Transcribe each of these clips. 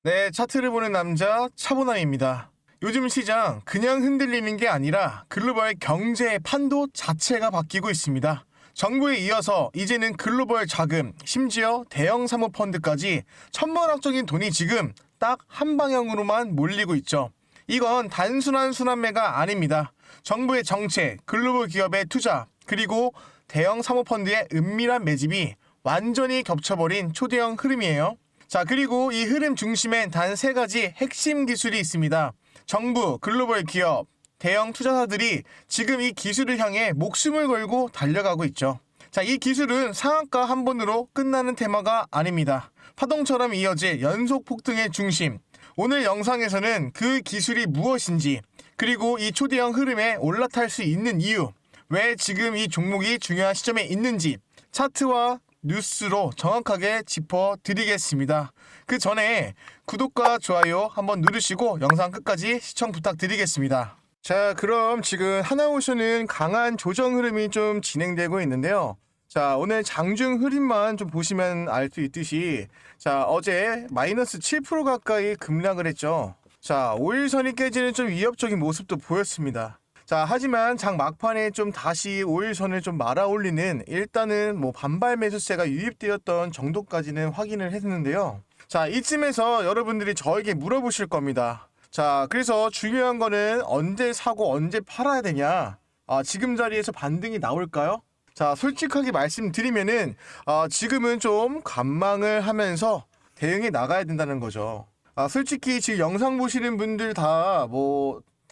네, 차트를 보는 남자 차보남입니다. 요즘 시장 그냥 흔들리는 게 아니라 글로벌 경제 판도 자체가 바뀌고 있습니다. 정부에 이어서 이제는 글로벌 자금, 심지어 대형 사모펀드까지 천문학적인 돈이 지금 딱 한 방향으로만 몰리고 있죠. 이건 단순한 순환매가 아닙니다. 정부의 정책, 글로벌 기업의 투자, 그리고 대형 사모펀드의 은밀한 매집이 완전히 겹쳐버린 초대형 흐름이에요. 자, 그리고 이 흐름 중심엔 단 세 가지 핵심 기술이 있습니다. 정부, 글로벌 기업, 대형 투자사들이 지금 이 기술을 향해 목숨을 걸고 달려가고 있죠. 자, 이 기술은 상한가 한 번으로 끝나는 테마가 아닙니다. 파동처럼 이어질 연속 폭등의 중심. 오늘 영상에서는 그 기술이 무엇인지, 그리고 이 초대형 흐름에 올라탈 수 있는 이유, 왜 지금 이 종목이 중요한 시점에 있는지 차트와 뉴스로 정확하게 짚어드리겠습니다. 그 전에 구독과 좋아요 한번 누르시고 영상 끝까지 시청 부탁드리겠습니다. 자, 그럼 지금 하나오션은 강한 조정 흐름이 좀 진행되고 있는데요. 자, 오늘 장중 흐름만 좀 보시면 알 수 있듯이, 자, 어제 마이너스 7% 가까이 급락을 했죠. 자, 5일선이 깨지는 좀 위협적인 모습도 보였습니다. 자, 하지만 장 막판에 좀 다시 5일선을 좀 말아 올리는, 일단은 뭐 반발 매수세가 유입되었던 정도까지는 확인을 했는데요. 자, 이쯤에서 여러분들이 저에게 물어보실 겁니다. 자, 그래서 중요한 거는 언제 사고 언제 팔아야 되냐? 지금 자리에서 반등이 나올까요? 자, 솔직하게 말씀드리면은 지금은 좀 관망을 하면서 대응해 나가야 된다는 거죠. 솔직히 지금 영상 보시는 분들 다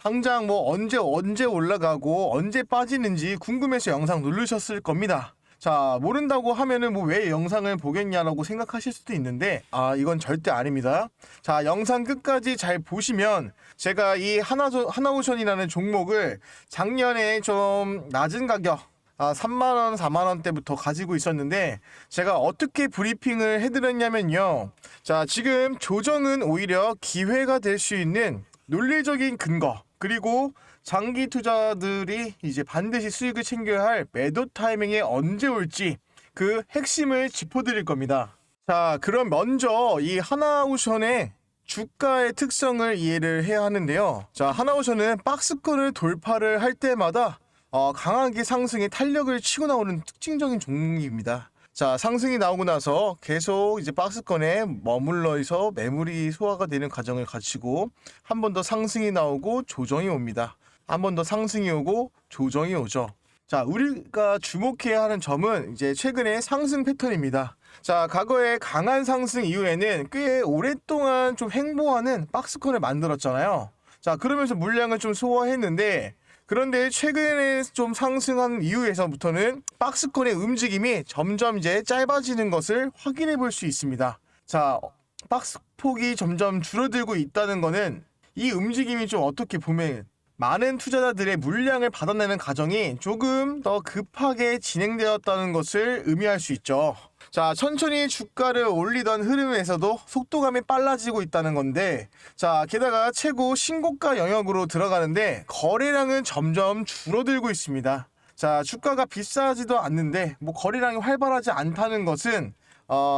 당장 언제 올라가고 언제 빠지는지 궁금해서 영상 누르셨을 겁니다. 자, 모른다고 하면은 왜 영상을 보겠냐라고 생각하실 수도 있는데, 이건 절대 아닙니다. 자, 영상 끝까지 잘 보시면 제가 이 하나오션이라는 종목을 작년에 좀 낮은 가격 3만원, 4만원대부터 가지고 있었는데, 제가 어떻게 브리핑을 해드렸냐면요. 자, 지금 조정은 오히려 기회가 될 수 있는 논리적인 근거, 그리고 장기 투자들이 이제 반드시 수익을 챙겨야 할 매도 타이밍에 언제 올지 그 핵심을 짚어드릴 겁니다. 자, 그럼 먼저 이 하나오션의 주가의 특성을 이해를 해야 하는데요. 자, 하나오션은 박스권을 돌파를 할 때마다 강하게 상승의 탄력을 치고 나오는 특징적인 종목입니다. 자, 상승이 나오고 나서 계속 이제 박스권에 머물러 있어 매물이 소화가 되는 과정을 거치고 한 번 더 상승이 나오고 조정이 옵니다. 한 번 더 상승이 오고 조정이 오죠. 자, 우리가 주목해야 하는 점은 이제 최근의 상승 패턴입니다. 자, 과거에 강한 상승 이후에는 꽤 오랫동안 좀 횡보하는 박스권을 만들었잖아요. 자, 그러면서 물량을 좀 소화했는데, 그런데 최근에 좀 상승한 이후에서부터는 박스권의 움직임이 점점 이제 짧아지는 것을 확인해 볼 수 있습니다. 자, 박스 폭이 점점 줄어들고 있다는 것은 이 움직임이 좀 어떻게 보면 많은 투자자들의 물량을 받아내는 과정이 조금 더 급하게 진행되었다는 것을 의미할 수 있죠. 자, 천천히 주가를 올리던 흐름에서도 속도감이 빨라지고 있다는 건데, 자, 게다가 최고 신고가 영역으로 들어가는데 거래량은 점점 줄어들고 있습니다. 자, 주가가 비싸지도 않는데 거래량이 활발하지 않다는 것은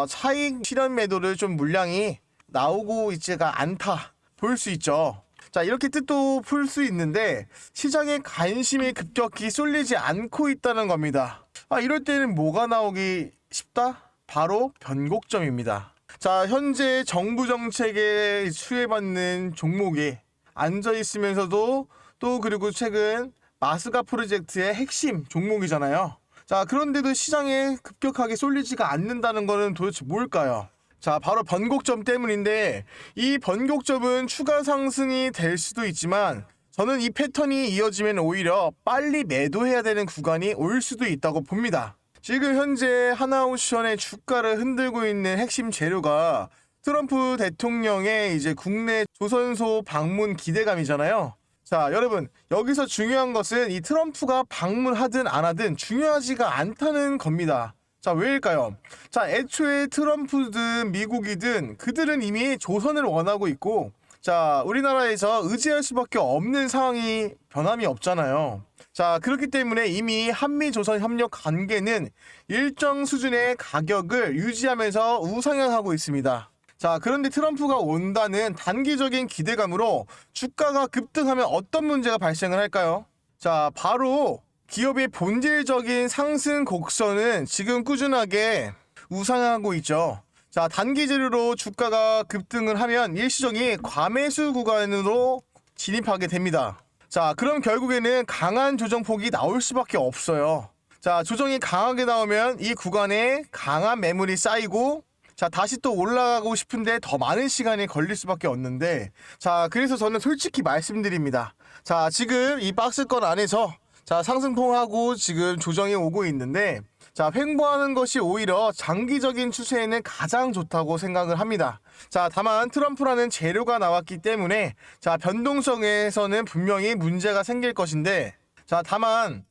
차익 실현 매도를 좀 물량이 나오고 있지가 않다 볼 수 있죠. 자, 이렇게 뜻도 풀 수 있는데 시장의 관심이 급격히 쏠리지 않고 있다는 겁니다. 이럴 때는 뭐가 나오기 쉽다? 바로 변곡점입니다. 자, 현재 정부 정책에 수혜받는 종목에 앉아 있으면서도 또 그리고 최근 마스가 프로젝트의 핵심 종목이잖아요. 자, 그런데도 시장에 급격하게 쏠리지가 않는다는 것은 도대체 뭘까요? 자, 바로 변곡점 때문인데, 이 변곡점은 추가 상승이 될 수도 있지만 저는 이 패턴이 이어지면 오히려 빨리 매도해야 되는 구간이 올 수도 있다고 봅니다. 지금 현재 하나오션의 주가를 흔들고 있는 핵심 재료가 트럼프 대통령의 이제 국내 조선소 방문 기대감이잖아요. 자, 여러분, 여기서 중요한 것은 이 트럼프가 방문하든 안 하든 중요하지가 않다는 겁니다. 자, 왜일까요? 자, 애초에 트럼프든 미국이든 그들은 이미 조선을 원하고 있고, 자, 우리나라에서 의지할 수밖에 없는 상황이 변함이 없잖아요. 자, 그렇기 때문에 이미 한미-조선 협력 관계는 일정 수준의 가격을 유지하면서 우상향하고 있습니다. 자, 그런데 트럼프가 온다는 단기적인 기대감으로 주가가 급등하면 어떤 문제가 발생을 할까요? 자, 바로 기업의 본질적인 상승 곡선은 지금 꾸준하게 우상하고 있죠. 자, 단기 재료로 주가가 급등을 하면 일시적인 과매수 구간으로 진입하게 됩니다. 자, 그럼 결국에는 강한 조정폭이 나올 수밖에 없어요. 자, 조정이 강하게 나오면 이 구간에 강한 매물이 쌓이고, 자, 다시 또 올라가고 싶은데 더 많은 시간이 걸릴 수밖에 없는데, 자, 그래서 저는 솔직히 말씀드립니다. 자, 지금 이 박스권 안에서 자, 상승통하고 지금 조정이 오고 있는데, 자, 횡보하는 것이 오히려 장기적인 추세에는 가장 좋다고 생각을 합니다. 자, 다만 트럼프라는 재료가 나왔기 때문에 자, 변동성에서는 분명히 문제가 생길 것인데, 자, 다만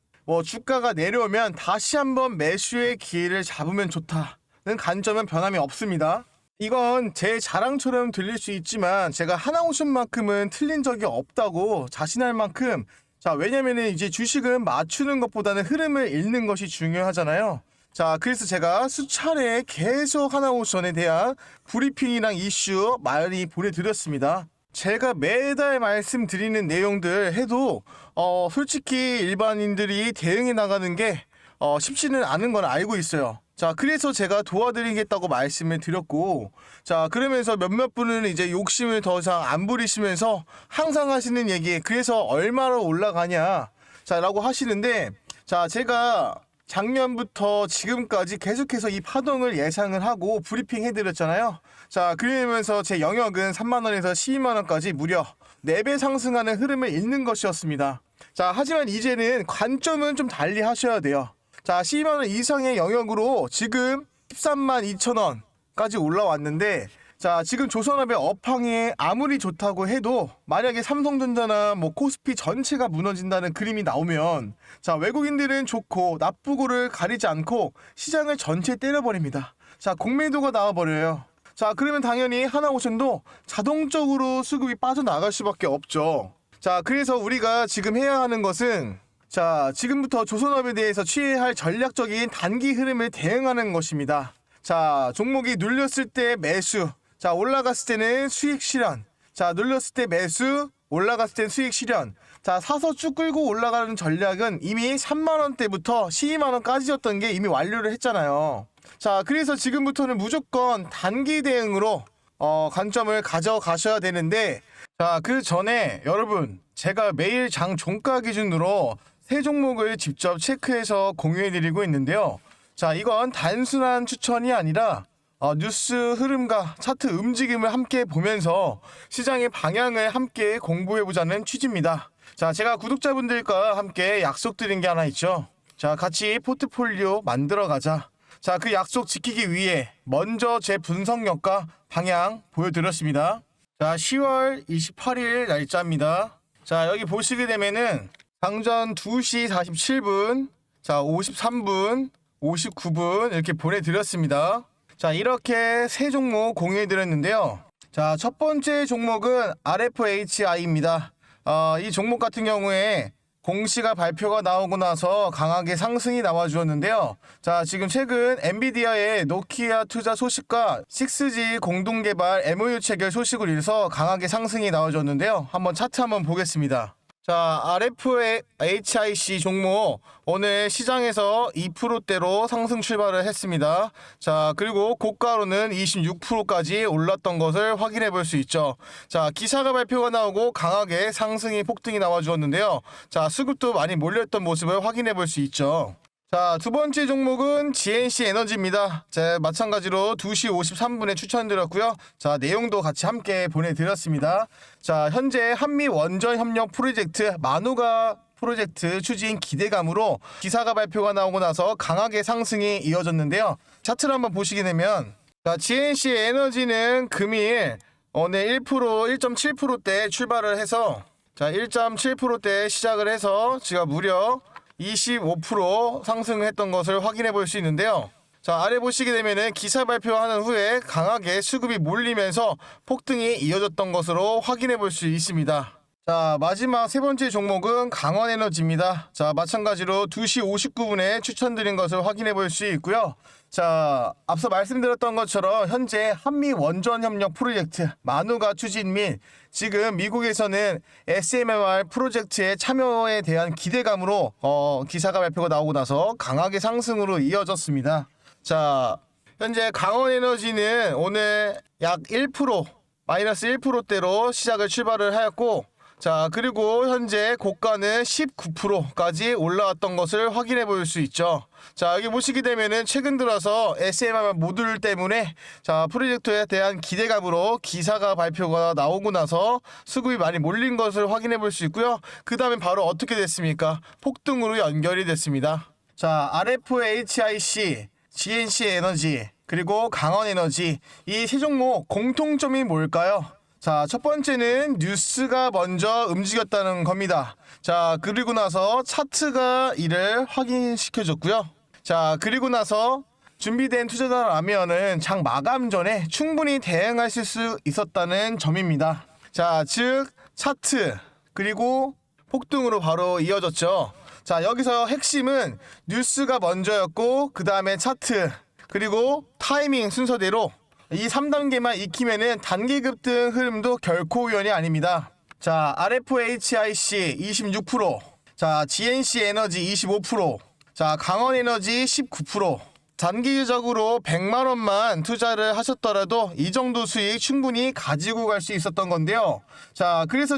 주가가 내려오면 다시 한번 매수의 기회를 잡으면 좋다는 관점은 변함이 없습니다. 이건 제 자랑처럼 들릴 수 있지만 제가 하나오션만큼은 틀린 적이 없다고 자신할 만큼, 자, 왜냐면은 이제 주식은 맞추는 것보다는 흐름을 읽는 것이 중요하잖아요. 자, 그래서 제가 수차례 계속 하나오션에 대한 브리핑이랑 이슈 많이 보내드렸습니다. 제가 매달 말씀드리는 내용들 해도 솔직히 일반인들이 대응해 나가는 게 쉽지는 않은 건 알고 있어요. 자, 그래서 제가 도와드리겠다고 말씀을 드렸고, 자, 그러면서 몇몇 분은 이제 욕심을 더 이상 안 부리시면서 항상 하시는 얘기, 그래서 얼마로 올라가냐, 자, 라고 하시는데, 자, 제가 작년부터 지금까지 계속해서 이 파동을 예상을 하고 브리핑 해드렸잖아요. 자, 그러면서 제 영역은 3만원에서 12만원까지 무려 4배 상승하는 흐름을 읽는 것이었습니다. 자, 하지만 이제는 관점은 좀 달리 하셔야 돼요. 자, 12만원 이상의 영역으로 지금 13만 2천원까지 올라왔는데, 자, 지금 조선업의 업황이 아무리 좋다고 해도 만약에 삼성전자나 코스피 전체가 무너진다는 그림이 나오면, 자, 외국인들은 좋고 나쁘고를 가리지 않고 시장을 전체 때려버립니다. 자, 공매도가 나와버려요. 자, 그러면 당연히 하나오션도 자동적으로 수급이 빠져나갈 수밖에 없죠. 자, 그래서 우리가 지금 해야 하는 것은, 자, 지금부터 조선업에 대해서 취해야 할 전략적인 단기 흐름을 대응하는 것입니다. 자, 종목이 눌렸을 때 매수, 자, 올라갔을 때는 수익 실현, 자, 눌렸을 때 매수, 올라갔을 때 수익 실현. 자, 사서 쭉 끌고 올라가는 전략은 이미 3만원대부터 12만원까지였던 게 이미 완료를 했잖아요. 자, 그래서 지금부터는 무조건 단기 대응으로 관점을 가져가셔야 되는데, 자, 그 전에 여러분, 제가 매일 장 종가 기준으로 세 종목을 직접 체크해서 공유해드리고 있는데요. 자, 이건 단순한 추천이 아니라 뉴스 흐름과 차트 움직임을 함께 보면서 시장의 방향을 함께 공부해보자는 취지입니다. 자, 제가 구독자분들과 함께 약속드린 게 하나 있죠. 자, 같이 포트폴리오 만들어가자. 자, 그 약속 지키기 위해 먼저 제 분석력과 방향 보여드렸습니다. 자, 10월 28일 날짜입니다. 자, 여기 보시게 되면은 상전 2시 47분, 자, 53분, 59분 이렇게 보내드렸습니다. 자, 이렇게 세 종목 공유해드렸는데요. 자, 첫 번째 종목은 RFHI입니다. 이 종목 같은 경우에 공시가 발표가 나오고 나서 강하게 상승이 나와주었는데요. 자, 지금 최근 엔비디아의 노키아 투자 소식과 6G 공동개발 MOU 체결 소식을 인해서 강하게 상승이 나와줬는데요. 한번 차트 한번 보겠습니다. 자, RFHIC 종목 오늘 시장에서 2%대로 상승 출발을 했습니다. 자, 그리고 고가로는 26%까지 올랐던 것을 확인해 볼 수 있죠. 자, 기사가 발표가 나오고 강하게 상승이 폭등이 나와 주었는데요. 자, 수급도 많이 몰렸던 모습을 확인해 볼 수 있죠. 자, 두 번째 종목은 GNC 에너지입니다. 자, 마찬가지로 2시 53분에 추천드렸고요. 자, 내용도 같이 함께 보내드렸습니다. 자, 현재 한미 원전 협력 프로젝트 마누가 프로젝트 추진 기대감으로 기사가 발표가 나오고 나서 강하게 상승이 이어졌는데요. 차트를 한번 보시게 되면, 자, GNC 에너지는 금일 오늘 1.7%대 출발을 해서, 자, 1.7%대 시작을 해서 지금 무려 25% 상승했던 것을 확인해 볼 수 있는데요. 자, 아래 보시게 되면은 기사 발표하는 후에 강하게 수급이 몰리면서 폭등이 이어졌던 것으로 확인해 볼 수 있습니다. 자, 마지막 세 번째 종목은 강원에너지입니다. 자, 마찬가지로 2시 59분에 추천드린 것을 확인해 볼 수 있고요. 자, 앞서 말씀드렸던 것처럼 현재 한미 원전 협력 프로젝트 만우가 추진 및 지금 미국에서는 SMR 프로젝트의 참여에 대한 기대감으로 기사가 발표가 나오고 나서 강하게 상승으로 이어졌습니다. 자, 현재 강원에너지는 오늘 약 1%, 마이너스 1%대로 시작을 출발을 하였고, 자, 그리고 현재 고가는 19%까지 올라왔던 것을 확인해 볼 수 있죠. 자, 여기 보시게 되면은 최근 들어서 SMR 모듈 때문에 자, 프로젝트에 대한 기대감으로 기사가 발표가 나오고 나서 수급이 많이 몰린 것을 확인해 볼 수 있고요. 그 다음에 바로 어떻게 됐습니까? 폭등으로 연결이 됐습니다. 자, RFHIC, GNC 에너지, 그리고 강원에너지, 이 세 종목 공통점이 뭘까요? 자, 첫 번째는 뉴스가 먼저 움직였다는 겁니다. 자, 그리고 나서 차트가 이를 확인시켜줬고요. 자, 그리고 나서 준비된 투자자라면은 장 마감 전에 충분히 대응하실 수 있었다는 점입니다. 자, 즉 차트 그리고 폭등으로 바로 이어졌죠. 자, 여기서 핵심은 뉴스가 먼저였고 그 다음에 차트 그리고 타이밍 순서대로 이 3단계만 익히면은 단기 급등 흐름도 결코 우연이 아닙니다. 자, RFHIC 26%, 자, GNC 에너지 25%, 자, 강원에너지 19%. 단기적으로 100만 원만 투자를 하셨더라도 이 정도 수익 충분히 가지고 갈 수 있었던 건데요. 자, 그래서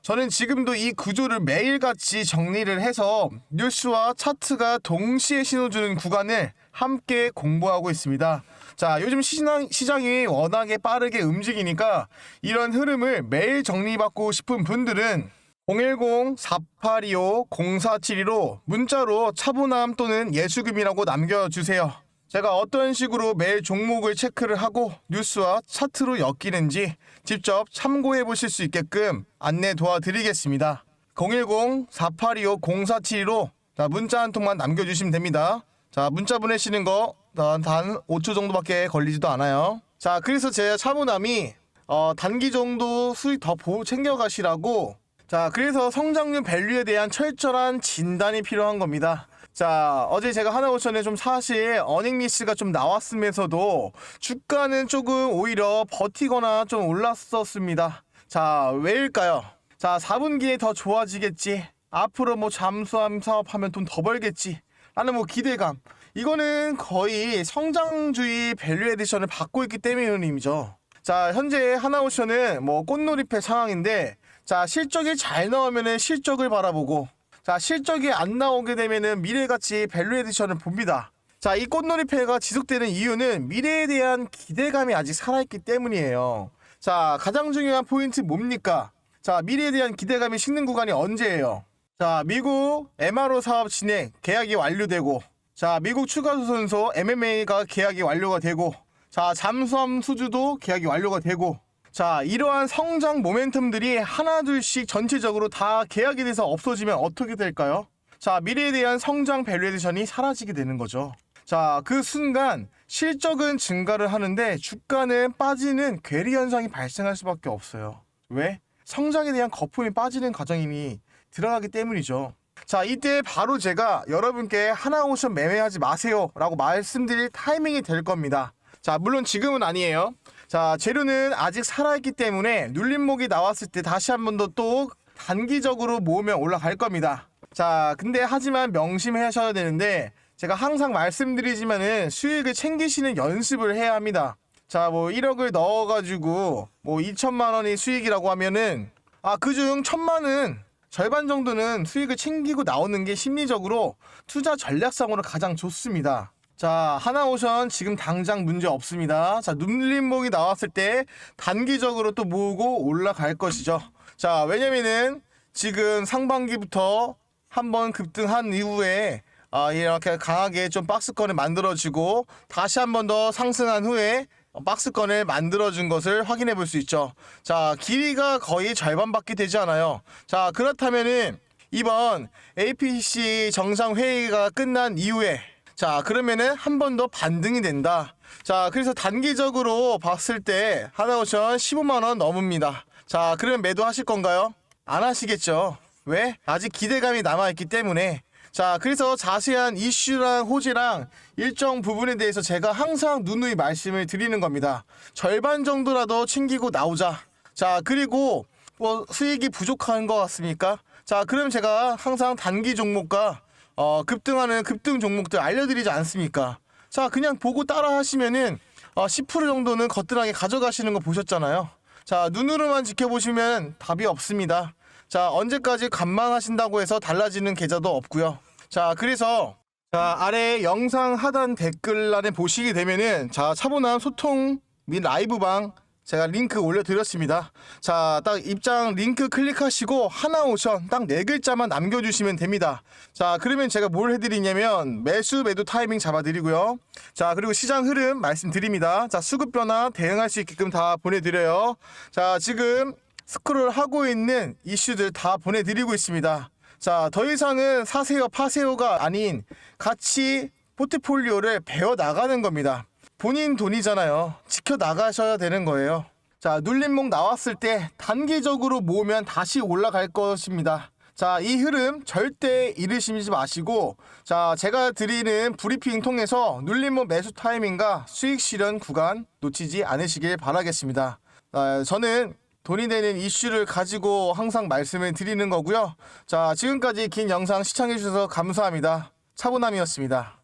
저는 지금도 이 구조를 매일같이 정리를 해서 뉴스와 차트가 동시에 신호주는 구간을 함께 공부하고 있습니다. 자, 요즘 시장이 워낙에 빠르게 움직이니까 이런 흐름을 매일 정리받고 싶은 분들은 010-4825-0472로 문자로 차분함 또는 예수금이라고 남겨주세요. 제가 어떤 식으로 매일 종목을 체크를 하고 뉴스와 차트로 엮이는지 직접 참고해 보실 수 있게끔 안내 도와드리겠습니다. 010-4825-0472로 문자 한 통만 남겨주시면 됩니다. 자, 문자 보내시는 거 단 5초 정도밖에 걸리지도 않아요. 자, 그래서 제 차분함이 단기 정도 수익 더 챙겨가시라고, 자, 그래서 성장률 밸류에 대한 철저한 진단이 필요한 겁니다. 자, 어제 제가 하나오션에 좀 사실 어닝 미스가 좀 나왔으면서도 주가는 조금 오히려 버티거나 좀 올랐었습니다. 자, 왜일까요? 자, 4분기에 더 좋아지겠지, 앞으로 뭐 잠수함 사업하면 돈 더 벌겠지 라는 뭐 기대감, 이거는 거의 성장주의 밸류 에디션을 받고 있기 때문이죠. 자, 현재 하나오션은 뭐 꽃놀이패 상황인데, 자, 실적이 잘 나오면은 실적을 바라보고, 자, 실적이 안 나오게 되면은 미래가치 밸류 에디션을 봅니다. 자, 이 꽃놀이패가 지속되는 이유는 미래에 대한 기대감이 아직 살아있기 때문이에요. 자, 가장 중요한 포인트 뭡니까? 자, 미래에 대한 기대감이 식는 구간이 언제예요? 자, 미국 MRO 사업 진행 계약이 완료되고, 자, 미국 추가 조선소 MMA가 계약이 완료가 되고, 자, 잠수함 수주도 계약이 완료가 되고, 자, 이러한 성장 모멘텀들이 하나둘씩 전체적으로 다 계약이 돼서 없어지면 어떻게 될까요? 자, 미래에 대한 성장 밸류에이션이 사라지게 되는 거죠. 자, 그 순간 실적은 증가를 하는데 주가는 빠지는 괴리 현상이 발생할 수밖에 없어요. 왜? 성장에 대한 거품이 빠지는 과정이 들어가기 때문이죠. 자, 이때 바로 제가 여러분께 하나오션 매매하지 마세요 라고 말씀드릴 타이밍이 될 겁니다. 자, 물론 지금은 아니에요. 자, 재료는 아직 살아있기 때문에 눌림목이 나왔을 때 다시 한 번 더 또 단기적으로 모으면 올라갈 겁니다. 자, 근데 하지만 명심하셔야 되는데, 제가 항상 말씀드리지만은 수익을 챙기시는 연습을 해야 합니다. 자, 뭐 1억을 넣어가지고 뭐 2천만 원이 수익이라고 하면은 그중 1,000만 원 절반 정도는 수익을 챙기고 나오는 게 심리적으로 투자 전략상으로 가장 좋습니다. 자, 하나오션 지금 당장 문제 없습니다. 자, 눌림목이 나왔을 때 단기적으로 또 모으고 올라갈 것이죠. 자, 왜냐면은 지금 상반기부터 한번 급등한 이후에 이렇게 강하게 좀 박스권을 만들어지고 다시 한 번 더 상승한 후에 박스권을 만들어준 것을 확인해 볼 수 있죠. 자, 길이가 거의 절반밖에 되지 않아요. 자, 그렇다면은 이번 APC 정상회의가 끝난 이후에, 자, 그러면은 한 번 더 반등이 된다. 자, 그래서 단기적으로 봤을 때 하나오션 15만원 넘습니다. 자, 그러면 매도하실 건가요? 안 하시겠죠. 왜? 아직 기대감이 남아있기 때문에. 자, 그래서 자세한 이슈랑 호재랑 일정 부분에 대해서 제가 항상 누누이 말씀을 드리는 겁니다. 절반 정도라도 챙기고 나오자. 자, 그리고 뭐 수익이 부족한 것 같습니까? 자, 그럼 제가 항상 단기 종목과 급등하는 급등 종목들 알려드리지 않습니까? 자, 그냥 보고 따라 하시면은 10% 정도는 거뜬하게 가져가시는 거 보셨잖아요. 자, 눈으로만 지켜보시면 답이 없습니다. 자, 언제까지 관망하신다고 해서 달라지는 계좌도 없고요. 자, 그래서 자, 아래 영상 하단 댓글란에 보시게 되면은 자, 차분한 소통 및 라이브방 제가 링크 올려드렸습니다. 자, 딱 입장 링크 클릭하시고 하나오션 딱 4글자만 남겨주시면 됩니다. 자, 그러면 제가 뭘 해드리냐면 매수 매도 타이밍 잡아드리고요. 자, 그리고 시장 흐름 말씀드립니다. 자, 수급 변화 대응할 수 있게끔 다 보내드려요. 자, 지금 스크롤 하고 있는 이슈들 다 보내드리고 있습니다. 자, 더 이상은 사세요 파세요가 아닌 같이 포트폴리오를 배워나가는 겁니다. 본인 돈이잖아요. 지켜나가셔야 되는 거예요. 자, 눌림목 나왔을 때 단기적으로 모으면 다시 올라갈 것입니다. 자, 이 흐름 절대 잃으시지 마시고, 자, 제가 드리는 브리핑 통해서 눌림목 매수 타이밍과 수익 실현 구간 놓치지 않으시길 바라겠습니다. 저는 돈이 되는 이슈를 가지고 항상 말씀을 드리는 거고요. 자, 지금까지 긴 영상 시청해주셔서 감사합니다. 차분함이었습니다.